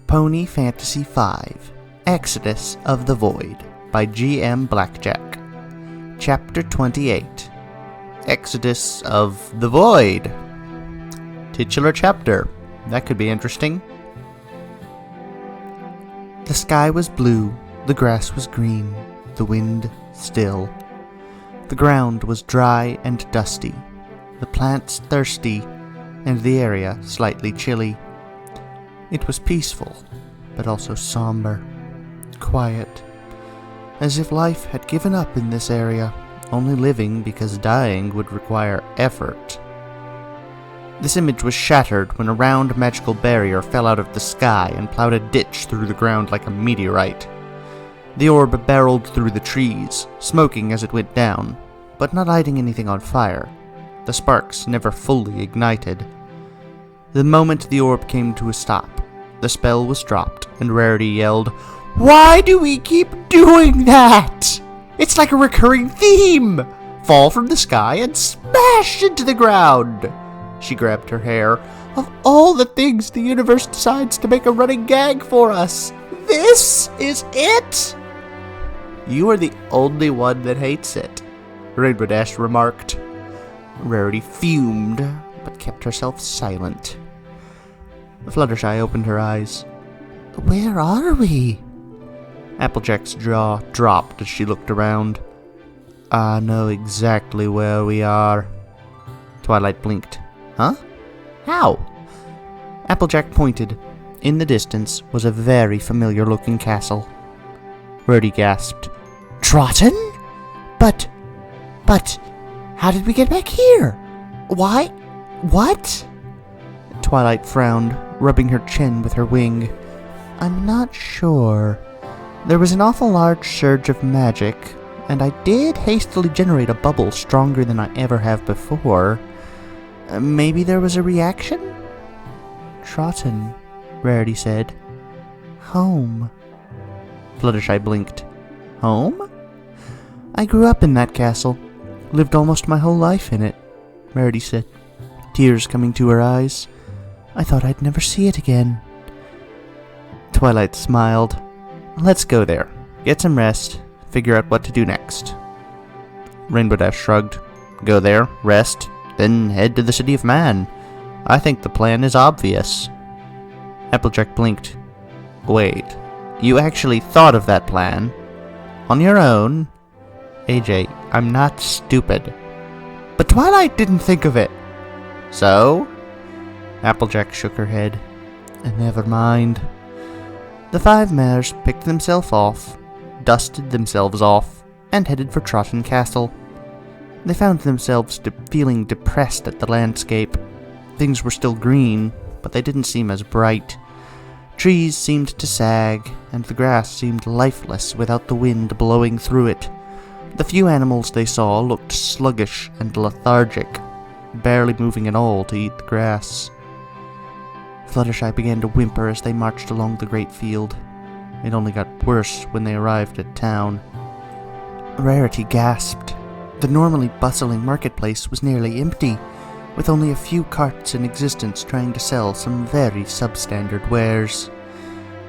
Pony Fantasy V, Exodus of the Void by G.M. Blackjack. Chapter 28, Exodus of the Void. Titular chapter. That could be interesting. The sky was blue, the grass was green, the wind still. The ground was dry and dusty, the plants thirsty, and the area slightly chilly. It was peaceful, but also somber, quiet, as if life had given up in this area, only living because dying would require effort. This image was shattered when a round magical barrier fell out of the sky and plowed a ditch through the ground like a meteorite. The orb barreled through the trees, smoking as it went down, but not lighting anything on fire. The sparks never fully ignited. The moment the orb came to a stop, the spell was dropped, and Rarity yelled, "Why do we keep doing that? It's like a recurring theme! Fall from the sky and smash into the ground!" She grabbed her hair. "Of all the things the universe decides to make a running gag for us, this is it?" "You are the only one that hates it," Rainbow Dash remarked. Rarity fumed, but kept herself silent. Fluttershy opened her eyes. "Where are we?" Applejack's jaw dropped as she looked around. "I know exactly where we are." Twilight blinked. "Huh? How?" Applejack pointed. In the distance was a very familiar-looking castle. Rarity gasped. "Trotton? But, how did we get back here? Why? What?" Twilight frowned, rubbing her chin with her wing. "I'm not sure. There was an awful large surge of magic, and I did hastily generate a bubble stronger than I ever have before. Maybe there was a reaction?" "Trotton," Rarity said. "Home." Fluttershy blinked. "Home?" "I grew up in that castle. Lived almost my whole life in it," Rarity said, tears coming to her eyes. "I thought I'd never see it again." Twilight smiled. "Let's go there. Get some rest. Figure out what to do next." Rainbow Dash shrugged. "Go there, rest, then head to the City of Man. I think the plan is obvious." Applejack blinked. "Wait, you actually thought of that plan? On your own?" "AJ, I'm not stupid." "But Twilight didn't think of it." "So?" Applejack shook her head. "Never mind." The five mares picked themselves off, dusted themselves off, and headed for Trotton Castle. They found themselves feeling depressed at the landscape. Things were still green, but they didn't seem as bright. Trees seemed to sag, and the grass seemed lifeless without the wind blowing through it. The few animals they saw looked sluggish and lethargic, barely moving at all to eat the grass. Fluttershy began to whimper as they marched along the great field. It only got worse when they arrived at town. Rarity gasped. The normally bustling marketplace was nearly empty, with only a few carts in existence trying to sell some very substandard wares.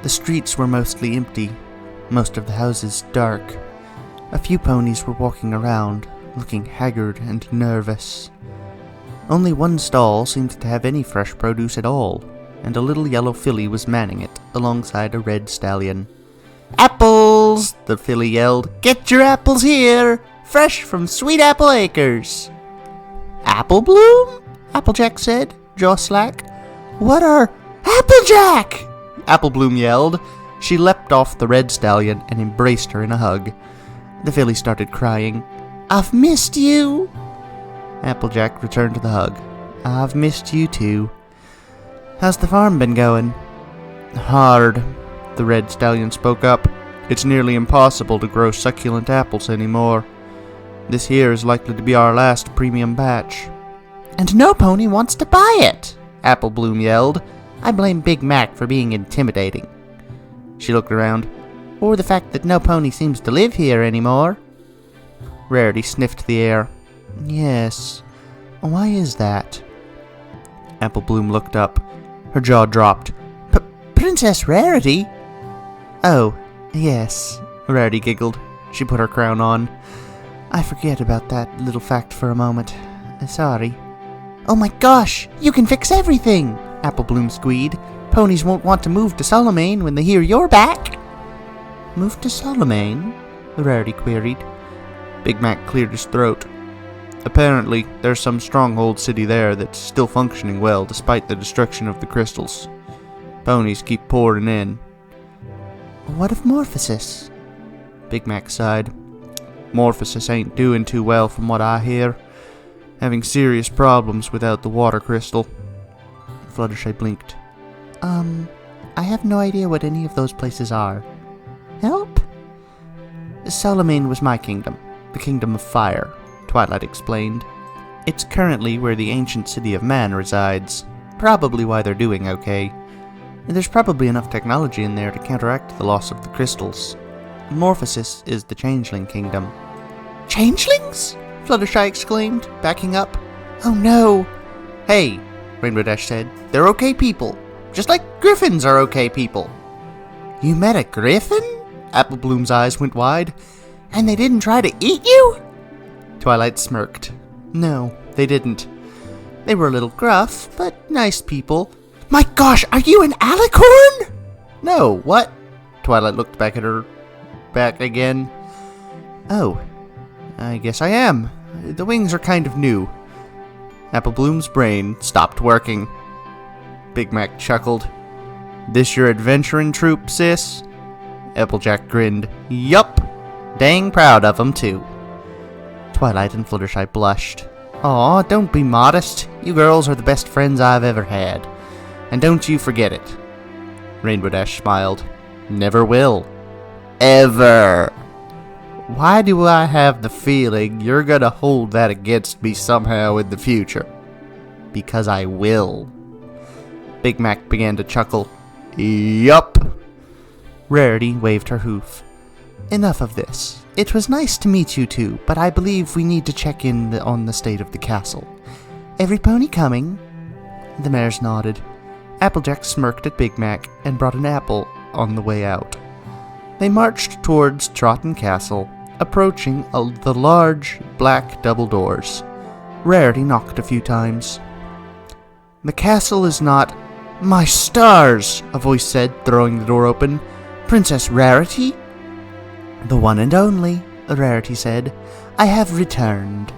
The streets were mostly empty, most of the houses dark. A few ponies were walking around, looking haggard and nervous. Only one stall seemed to have any fresh produce at all, and a little yellow filly was manning it alongside a red stallion. "Apples!" the filly yelled. "Get your apples here! Fresh from Sweet Apple Acres!" "Apple Bloom?" Applejack said, jaw slack. "What are—" "Applejack!" Apple Bloom yelled. She leapt off the red stallion and embraced her in a hug. The filly started crying. "I've missed you!" Applejack returned the hug. "I've missed you too. How's the farm been going?" "Hard," the red stallion spoke up. "It's nearly impossible to grow succulent apples anymore. This here is likely to be our last premium batch." "And no pony wants to buy it!" Apple Bloom yelled. "I blame Big Mac for being intimidating." She looked around. "Or the fact that no pony seems to live here anymore." Rarity sniffed the air. "Yes. Why is that?" Apple Bloom looked up. Her jaw dropped. Princess Rarity? Oh, yes, Rarity giggled. She put her crown on. I forget about that little fact for a moment. Sorry. Oh my gosh, you can fix everything, Applebloom squeed. Ponies won't want to move to Solomane when they hear you're back. Move to Solomane? Rarity queried. Big Mac cleared his throat. Apparently, there's some stronghold city there that's still functioning well despite the destruction of the crystals. Ponies keep pouring in. What of Morphosis? Big Mac sighed. Morphosis ain't doing too well from what I hear. Having serious problems without the water crystal. Fluttershy blinked. I have no idea what any of those places are. Help? Solomane was my kingdom, the Kingdom of Fire, Twilight explained. It's currently where the ancient city of Man resides, probably why they're doing okay. There's probably enough technology in there to counteract the loss of the crystals. Morphosis is the Changeling Kingdom. Changelings? Fluttershy exclaimed, backing up. Oh no! Hey, Rainbow Dash said, they're okay people, just like griffins are okay people. You met a griffin? Applebloom's eyes went wide. And they didn't try to eat you? Twilight smirked. No, they didn't. They were a little gruff, but nice people. My gosh, are you an alicorn? No, what? Twilight looked back at her back again. Oh, I guess I am. The wings are kind of new. Applebloom's brain stopped working. Big Mac chuckled. This your adventuring troupe, sis? Applejack grinned. Yup. Dang proud of 'em, too. Twilight and Fluttershy blushed. Aw, don't be modest. You girls are the best friends I've ever had. And don't you forget it. Rainbow Dash smiled. Never will. Ever. Why do I have the feeling you're gonna hold that against me somehow in the future? Because I will. Big Mac began to chuckle. Yup. Rarity waved her hoof. Enough of this. It was nice to meet you two, but I believe we need to check in on the state of the castle. Every pony coming? The mares nodded. Applejack smirked at Big Mac and brought an apple on the way out. They marched towards Trotton Castle, approaching the large, black double doors. Rarity knocked a few times. The castle is not... My stars! A voice said, throwing the door open. Princess Rarity? The one and only, Rarity said. I have returned.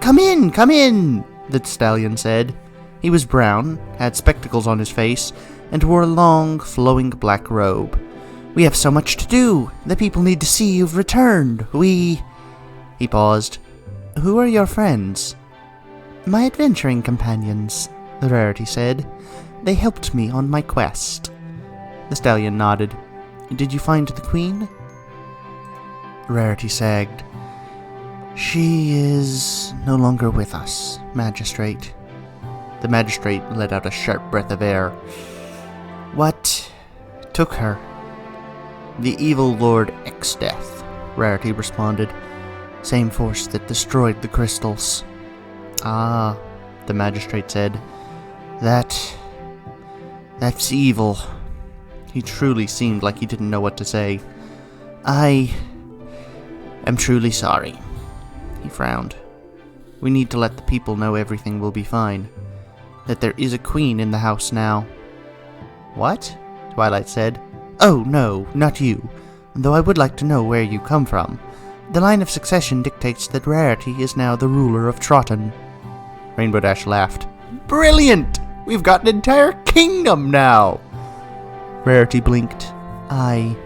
Come in, the stallion said. He was brown, had spectacles on his face, and wore a long, flowing black robe. We have so much to do. The people need to see you've returned. He paused. Who are your friends? My adventuring companions, Rarity said. They helped me on my quest. The stallion nodded. Did you find the queen? Rarity sagged. She is no longer with us, Magistrate. The magistrate let out a sharp breath of air. What took her? The evil Lord Exdeath, Rarity responded. Same force that destroyed the crystals. Ah, the magistrate said. That's evil. He truly seemed like he didn't know what to say. I am truly sorry. He frowned. We need to let the people know everything will be fine. That there is a queen in the house now. What? Twilight said. Oh, no, not you. Though I would like to know where you come from. The line of succession dictates that Rarity is now the ruler of Trotton. Rainbow Dash laughed. Brilliant! We've got an entire kingdom now! Rarity blinked. I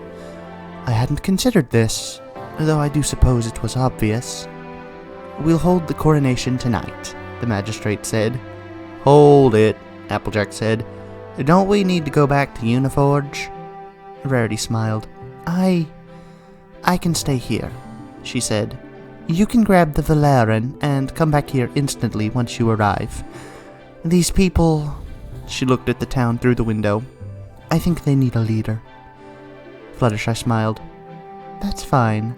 hadn't considered this, though I do suppose it was obvious. We'll hold the coronation tonight, the magistrate said. Hold it, Applejack said. Don't we need to go back to Uniforge? Rarity smiled. I can stay here, she said. You can grab the Valerian and come back here instantly once you arrive. These people... She looked at the town through the window. I think they need a leader. Fluttershy smiled. That's fine.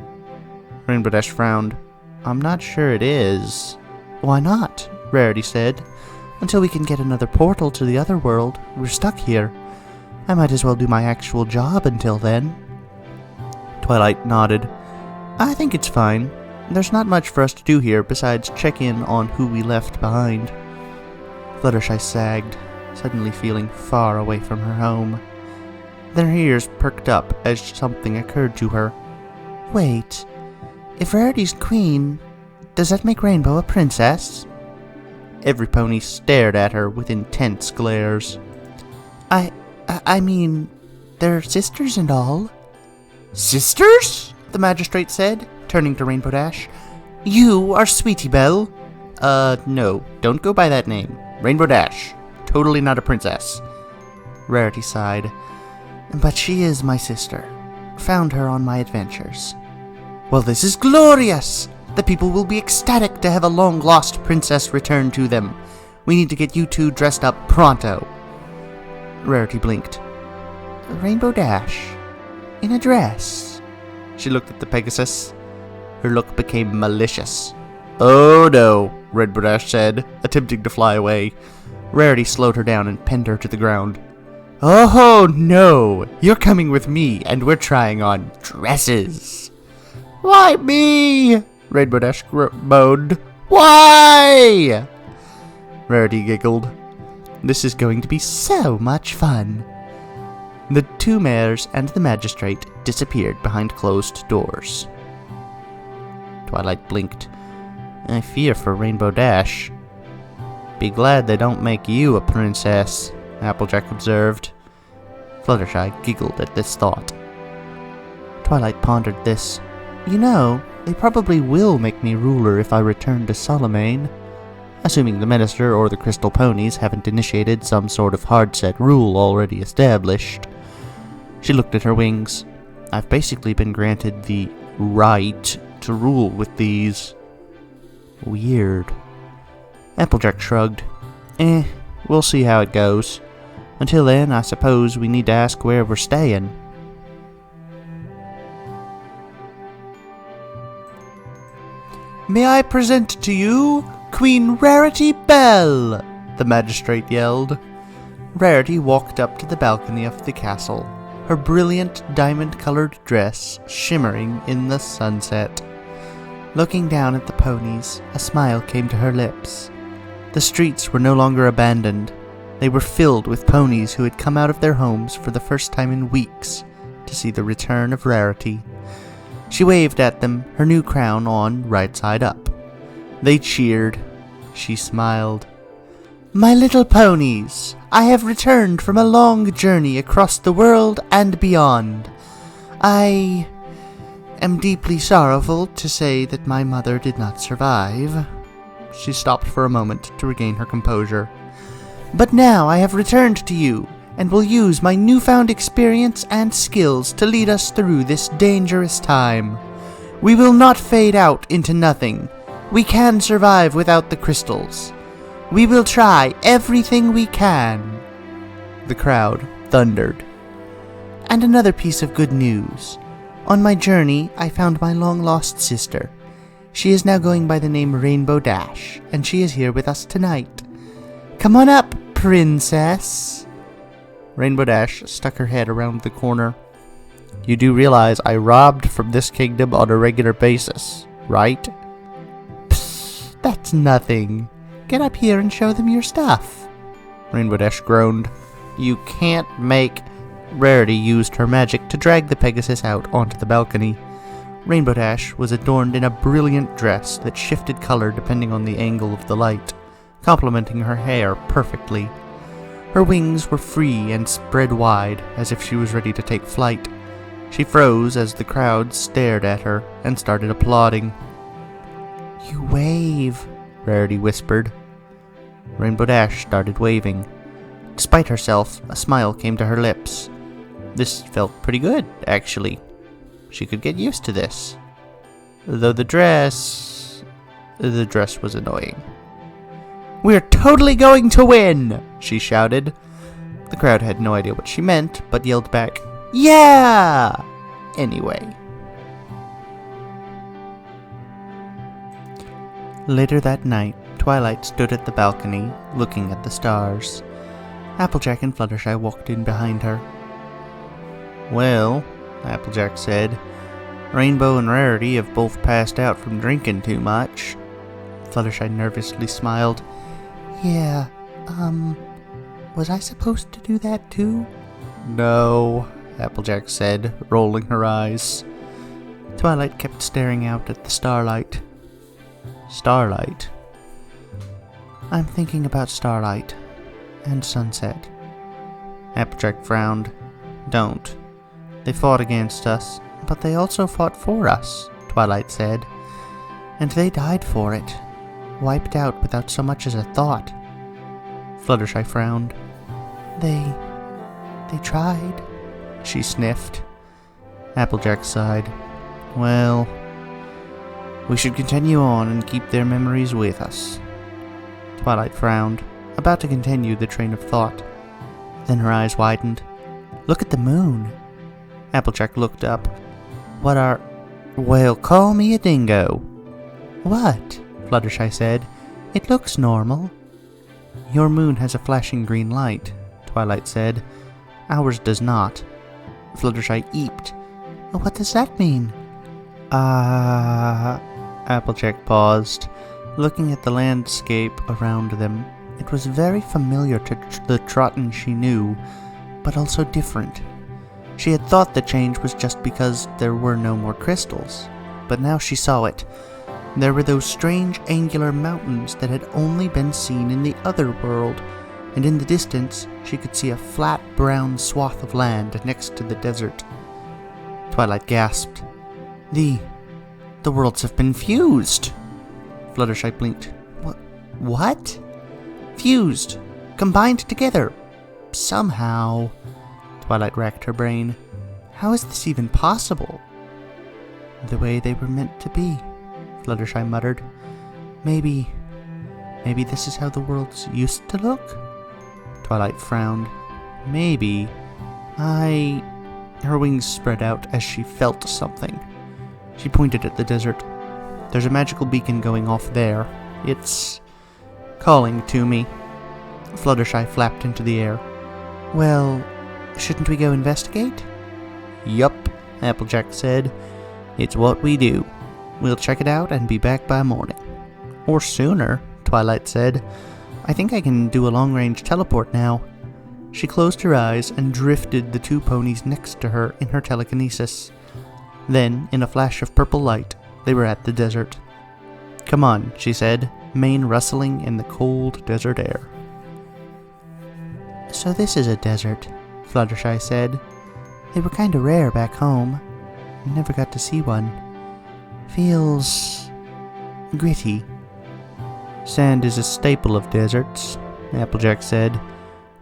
Rainbow Dash frowned. I'm not sure it is. Why not? Rarity said. Until we can get another portal to the other world, we're stuck here. I might as well do my actual job until then. Twilight nodded. I think it's fine. There's not much for us to do here besides check in on who we left behind. Fluttershy sagged, suddenly feeling far away from her home. Then her ears perked up as something occurred to her. Wait, if Rarity's queen, does that make Rainbow a princess? Every pony stared at her with intense glares. I mean, they're sisters and all. Sisters? The magistrate said, turning to Rainbow Dash. You are Sweetie Belle? No, don't go by that name. Rainbow Dash. Totally not a princess. Rarity sighed. But she is my sister. Found her on my adventures. Well, this is glorious! The people will be ecstatic to have a long-lost princess return to them. We need to get you two dressed up pronto. Rarity blinked. Rainbow Dash. In a dress. She looked at the Pegasus. Her look became malicious. Oh no, Rainbow Dash said, attempting to fly away. Rarity slowed her down and pinned her to the ground. Oh no, you're coming with me and we're trying on dresses. Why me? Rainbow Dash moaned. Why? Rarity giggled. This is going to be so much fun. The two mares and the magistrate disappeared behind closed doors. Twilight blinked. I fear for Rainbow Dash. Be glad they don't make you a princess, Applejack observed. Fluttershy giggled at this thought. Twilight pondered this. You know, they probably will make me ruler if I return to Solomane. Assuming the minister or the crystal ponies haven't initiated some sort of hard-set rule already established. She looked at her wings. I've basically been granted the right to rule with these. Weird. Applejack shrugged. We'll see how it goes. Until then, I suppose we need to ask where we're staying. May I present to you Queen Rarity Belle, the magistrate yelled. Rarity walked up to the balcony of the castle, her brilliant diamond-colored dress shimmering in the sunset. Looking down at the ponies, a smile came to her lips. The streets were no longer abandoned. They were filled with ponies who had come out of their homes for the first time in weeks to see the return of Rarity. She waved at them, her new crown on right side up. They cheered. She smiled. My little ponies, I have returned from a long journey across the world and beyond. I am deeply sorrowful to say that my mother did not survive. She stopped for a moment to regain her composure. But now I have returned to you, and will use my newfound experience and skills to lead us through this dangerous time. We will not fade out into nothing. We can survive without the crystals. We will try everything we can. The crowd thundered. And another piece of good news. On my journey, I found my long-lost sister. She is now going by the name Rainbow Dash, and she is here with us tonight. Come on up, princess. Rainbow Dash stuck her head around the corner. You do realize I robbed from this kingdom on a regular basis, right? Psst, that's nothing. Get up here and show them your stuff. Rainbow Dash groaned. You can't make... Rarity used her magic to drag the Pegasus out onto the balcony. Rainbow Dash was adorned in a brilliant dress that shifted color depending on the angle of the light, complementing her hair perfectly. Her wings were free and spread wide, as if she was ready to take flight. She froze as the crowd stared at her and started applauding. You wave, Rarity whispered. Rainbow Dash started waving. Despite herself, a smile came to her lips. This felt pretty good, actually. She could get used to this. Though the dress was annoying. We're totally going to win, she shouted. The crowd had no idea what she meant, but yelled back, yeah! Anyway. Later that night, Twilight stood at the balcony, looking at the stars. Applejack and Fluttershy walked in behind her. "Well," Applejack said, "Rainbow and Rarity have both passed out from drinking too much." Fluttershy nervously smiled. "Yeah, was I supposed to do that too?" "No," Applejack said, rolling her eyes. Twilight kept staring out at the starlight. "Starlight?" "I'm thinking about starlight. And sunset." Applejack frowned. "Don't. They fought against us, but they also fought for us," Twilight said. "And they died for it. Wiped out without so much as a thought." Fluttershy frowned. They tried," she sniffed. Applejack sighed. "Well, we should continue on and keep their memories with us." Twilight frowned, about to continue the train of thought. Then her eyes widened. "Look at the moon." Applejack looked up. Well, call me a dingo." "What?" Fluttershy said. "It looks normal." "Your moon has a flashing green light," Twilight said. "Ours does not." Fluttershy eeped. "What does that mean?" Applejack paused, looking at the landscape around them. It was very familiar to the Trotten she knew, but also different. She had thought the change was just because there were no more crystals, but now she saw it. There were those strange angular mountains that had only been seen in the other world, and in the distance she could see a flat brown swath of land next to the desert. Twilight gasped. The worlds have been fused!" Fluttershy blinked. What? "Fused. Combined together. Somehow." Twilight racked her brain. "How is this even possible?" "The way they were meant to be," Fluttershy muttered. Maybe this is how the worlds used to look?" Twilight frowned. "Maybe. Her wings spread out as she felt something. She pointed at the desert. "There's a magical beacon going off there. It's calling to me." Fluttershy flapped into the air. "Well, shouldn't we go investigate?" "Yup," Applejack said. "It's what we do. We'll check it out and be back by morning." "Or sooner," Twilight said. "I think I can do a long-range teleport now." She closed her eyes and drifted the two ponies next to her in her telekinesis. Then, in a flash of purple light, they were at the desert. "Come on," she said, mane rustling in the cold desert air. "So this is a desert," Fluttershy said. "They were kinda rare back home. Never got to see one. Feels gritty." "Sand is a staple of deserts," Applejack said.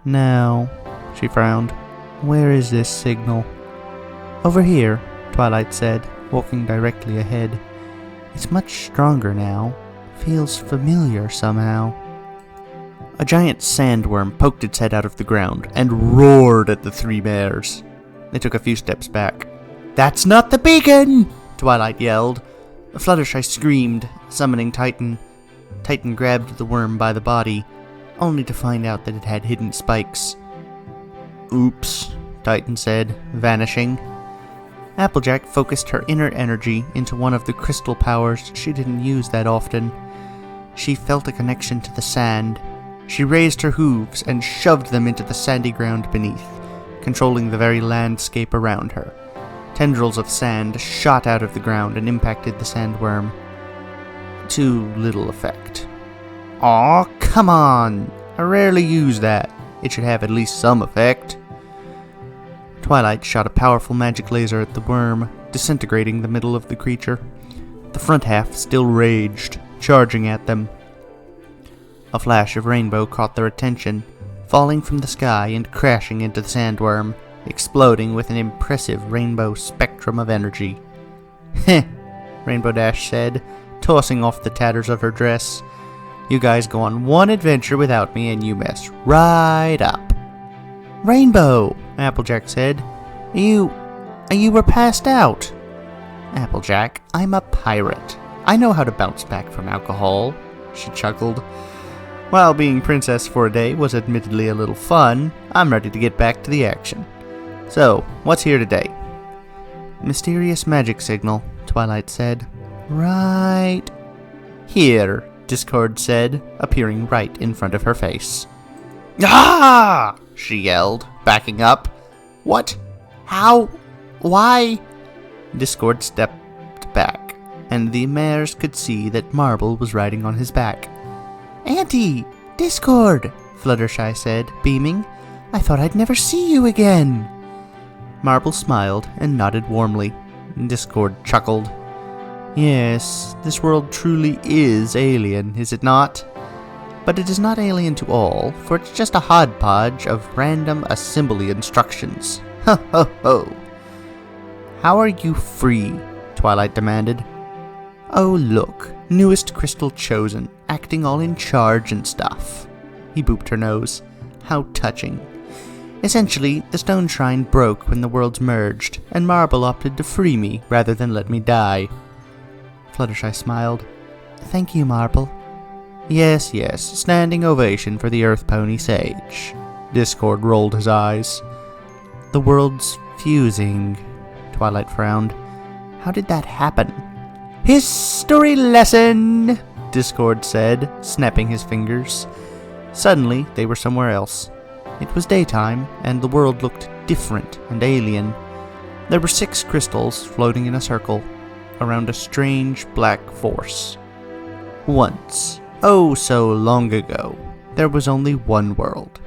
"Now," she frowned, "where is this signal?" "Over here," Twilight said, walking directly ahead. "It's much stronger now. Feels familiar somehow." A giant sandworm poked its head out of the ground and roared at the three bears. They took a few steps back. "That's not the beacon!" Twilight yelled. Fluttershy screamed, summoning Titan. Titan grabbed the worm by the body, only to find out that it had hidden spikes. "Oops," Titan said, vanishing. Applejack focused her inner energy into one of the crystal powers she didn't use that often. She felt a connection to the sand. She raised her hooves and shoved them into the sandy ground beneath, controlling the very landscape around her. Tendrils of sand shot out of the ground and impacted the sandworm. To little effect. "Aw, come on! I rarely use that. It should have at least some effect." Twilight shot a powerful magic laser at the worm, disintegrating the middle of the creature. The front half still raged, charging at them. A flash of rainbow caught their attention, falling from the sky and crashing into the sandworm, exploding with an impressive rainbow spectrum of energy. "Heh," Rainbow Dash said, tossing off the tatters of her dress. "You guys go on one adventure without me and you mess right up." "Rainbow," Applejack said. You were passed out." "Applejack, I'm a pirate. I know how to bounce back from alcohol," she chuckled. While being princess for a day was admittedly a little fun, I'm ready to get back to the action. So, what's here today? Mysterious magic signal, Twilight said. Right here, Discord said, appearing right in front of her face. Ah! She yelled, backing up. What? How? Why? Discord stepped back, and the mares could see that Marble was riding on his back. Auntie! Discord! Fluttershy said, beaming. I thought I'd never see you again. Marble smiled and nodded warmly. Discord chuckled. Yes, this world truly is alien, is it not? But it is not alien to all, for it's just a hodgepodge of random assembly instructions. Ho ho ho! How are you free? Twilight demanded. Oh look, newest crystal chosen, acting all in charge and stuff. He booped her nose. How touching. Essentially, the stone shrine broke when the worlds merged, and Marble opted to free me rather than let me die. Fluttershy smiled. Thank you, Marble. Yes, standing ovation for the Earth Pony Sage. Discord rolled his eyes. The world's fusing. Twilight frowned. How did that happen? History lesson! Discord said, snapping his fingers. Suddenly, they were somewhere else. It was daytime, and the world looked different and alien. There were 6 crystals floating in a circle, around a strange black force. Once, oh so long ago, there was only one world.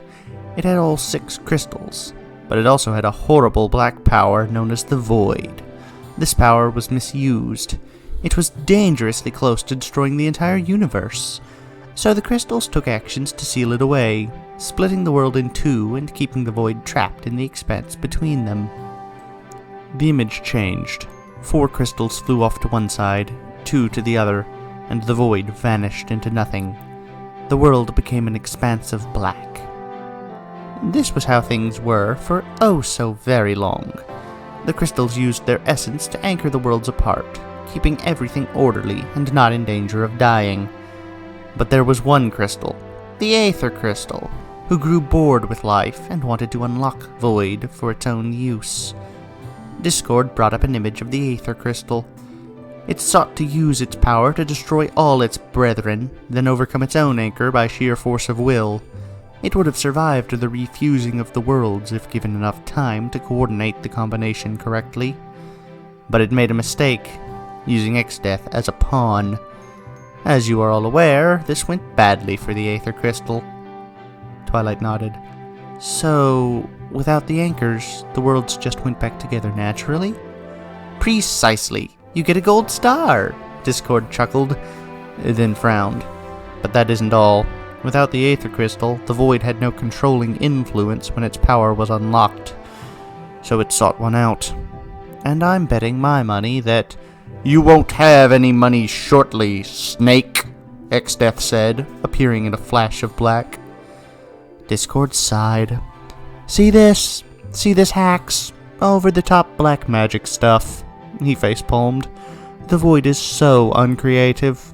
It had all 6 crystals, but it also had a horrible black power known as the Void. This power was misused. It was dangerously close to destroying the entire universe. So the crystals took actions to seal it away, splitting the world in 2 and keeping the Void trapped in the expanse between them. The image changed. 4 crystals flew off to one side, 2 to the other, and the Void vanished into nothing. The world became an expanse of black. This was how things were for oh so very long. The crystals used their essence to anchor the worlds apart, keeping everything orderly and not in danger of dying. But there was one crystal, the Aether Crystal, who grew bored with life and wanted to unlock Void for its own use. Discord brought up an image of the Aether Crystal. It sought to use its power to destroy all its brethren, then overcome its own anchor by sheer force of will. It would have survived the refusing of the worlds if given enough time to coordinate the combination correctly. But it made a mistake, using Exdeath as a pawn. As you are all aware, this went badly for the Aether Crystal. Twilight nodded. So, without the anchors, the worlds just went back together naturally? Precisely. You get a gold star, Discord chuckled, then frowned. But that isn't all. Without the Aether Crystal, the Void had no controlling influence when its power was unlocked. So it sought one out. And I'm betting my money that you won't have any money shortly, Snake, Exdeath said, appearing in a flash of black. Discord sighed. See this? See this hacks? Over-the-top black magic stuff. He facepalmed. The Void is so uncreative.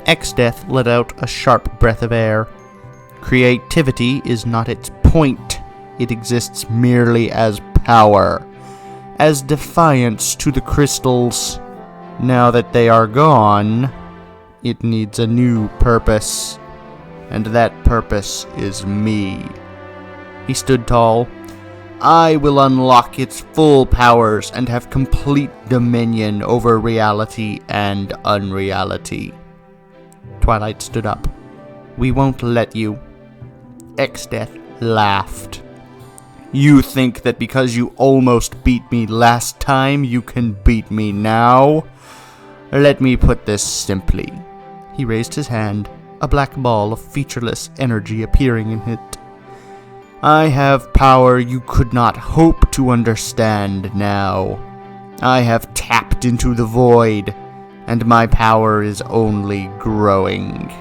Exdeath let out a sharp breath of air. Creativity is not its point. It exists merely as power. As defiance to the crystals. Now that they are gone, it needs a new purpose. And that purpose is me. He stood tall. I will unlock its full powers and have complete dominion over reality and unreality. Twilight stood up. We won't let you. Exdeath laughed. You think that because you almost beat me last time, you can beat me now? Let me put this simply. He raised his hand, a black ball of featureless energy appearing in it. I have power you could not hope to understand now. I have tapped into the Void, and my power is only growing.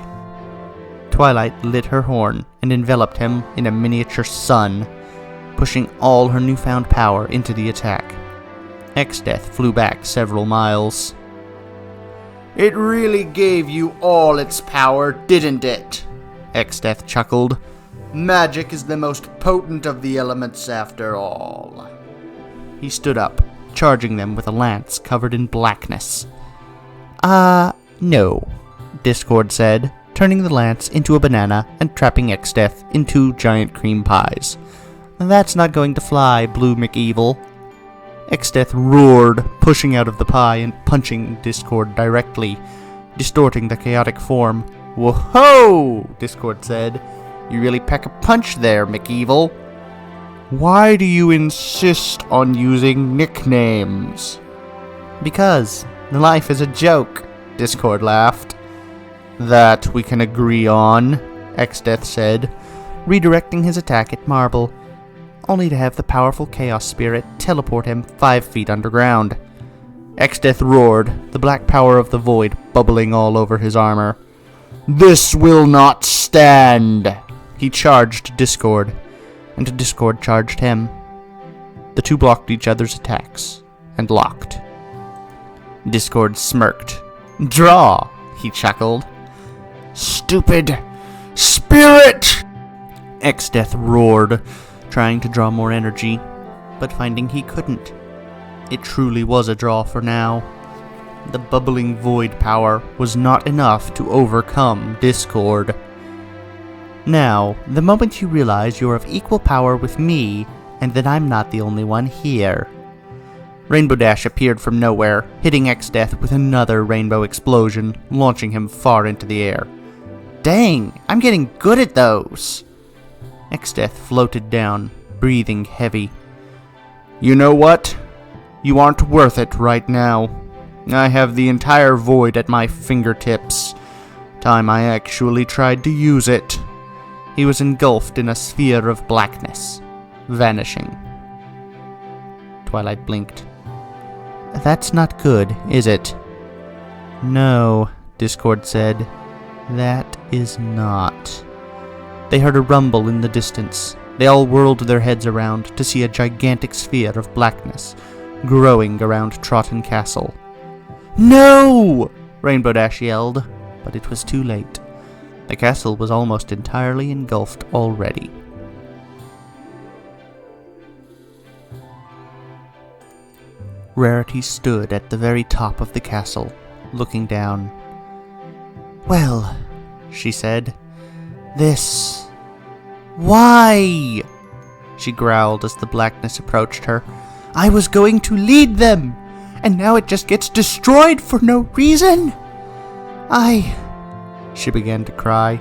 Twilight lit her horn and enveloped him in a miniature sun, pushing all her newfound power into the attack. Exdeath flew back several miles. It really gave you all its power, didn't it? Exdeath chuckled. Magic is the most potent of the elements after all. He stood up, charging them with a lance covered in blackness. No, Discord said, turning the lance into a banana and trapping Exdeath in 2 giant cream pies. That's not going to fly, Blue McEvil. Exdeath roared, pushing out of the pie and punching Discord directly, distorting the chaotic form. Whoa-ho! Discord said. You really pack a punch there, McEvil. Why do you insist on using nicknames? Because life is a joke, Discord laughed. That we can agree on, Exdeath said, redirecting his attack at Marble, only to have the powerful Chaos Spirit teleport him 5 feet underground. Exdeath roared, the black power of the void bubbling all over his armor. This will not stand! He charged Discord, and Discord charged him. The 2 blocked each other's attacks, and locked. Discord smirked. Draw, he chuckled. Stupid spirit! Exdeath roared, trying to draw more energy, but finding he couldn't. It truly was a draw for now. The bubbling void power was not enough to overcome Discord. Now, the moment you realize you're of equal power with me, and that I'm not the only one here. Rainbow Dash appeared from nowhere, hitting Exdeath with another rainbow explosion, launching him far into the air. Dang, I'm getting good at those! Exdeath floated down, breathing heavy. You know what? You aren't worth it right now. I have the entire void at my fingertips. Time I actually tried to use it. He was engulfed in a sphere of blackness, vanishing. Twilight blinked. That's not good, is it? No, Discord said. That is not. They heard a rumble in the distance. They all whirled their heads around to see a gigantic sphere of blackness growing around Trotton Castle. No! Rainbow Dash yelled, but it was too late. The castle was almost entirely engulfed already. Rarity stood at the very top of the castle, looking down. Well, she said, this... Why? She growled as the blackness approached her. I was going to lead them, and now it just gets destroyed for no reason. She began to cry.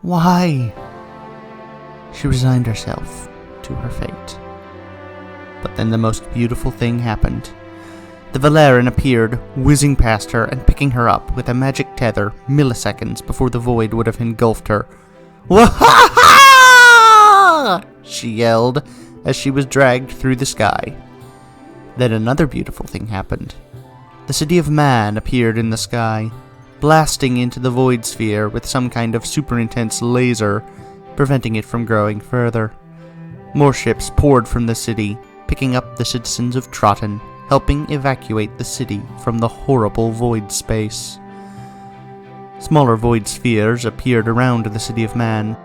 Why? She resigned herself to her fate. But then the most beautiful thing happened. The Valerian appeared, whizzing past her and picking her up with a magic tether milliseconds before the void would have engulfed her. Wahaha! She yelled as she was dragged through the sky. Then another beautiful thing happened. The city of Man appeared in the sky, blasting into the void sphere with some kind of super intense laser, preventing it from growing further. More ships poured from the city, picking up the citizens of Trotton, helping evacuate the city from the horrible void space. Smaller void spheres appeared around the city of Man,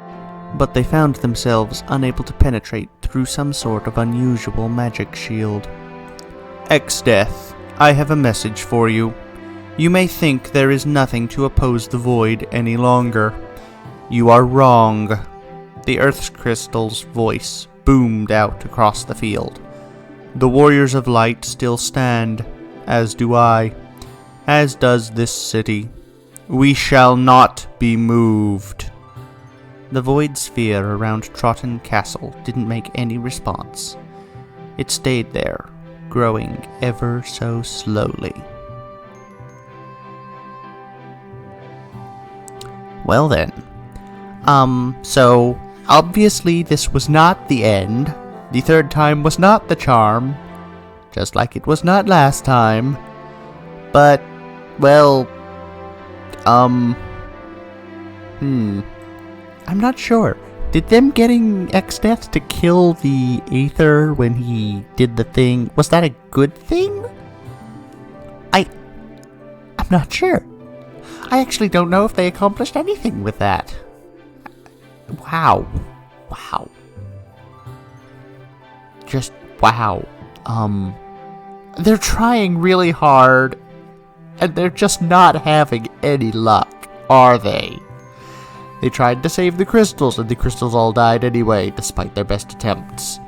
but they found themselves unable to penetrate through some sort of unusual magic shield. Exdeath, I have a message for you. You may think there is nothing to oppose the void any longer. You are wrong. The Earth's crystal's voice boomed out across the field. The Warriors of Light still stand, as do I, as does this city. We shall not be moved. The void sphere around Trotton Castle didn't make any response. It stayed there, growing ever so slowly. Well then. So, obviously this was not the end. The third time was not the charm. Just like it was not last time. But, well... I'm not sure. Did them getting Exdeath to kill the Aether when he did the thing, was that a good thing? I'm not sure. I actually don't know if they accomplished anything with that. Wow. Wow. Just wow. They're trying really hard, and they're just not having any luck, are they? They tried to save the crystals, and the crystals all died anyway, despite their best attempts.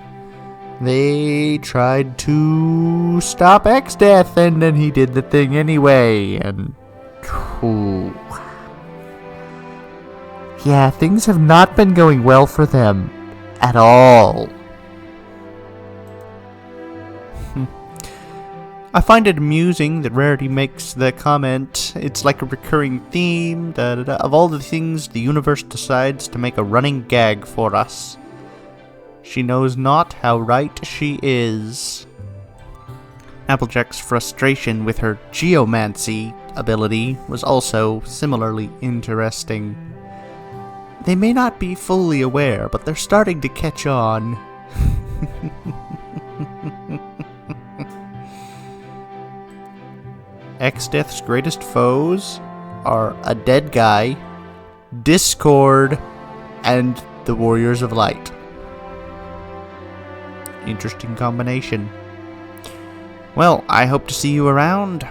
They tried to stop Exdeath, and then he did the thing anyway, and... Ooh. Yeah, things have not been going well for them at all. I find it amusing that Rarity makes the comment, it's like a recurring theme, of all the things the universe decides to make a running gag for us. She knows not how right she is. Applejack's frustration with her geomancy ability was also similarly interesting. They may not be fully aware, but they're starting to catch on. Exdeath's greatest foes are a dead guy, Discord, and the Warriors of Light. Interesting combination. Well, I hope to see you around.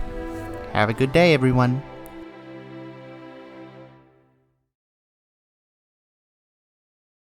Have a good day, everyone.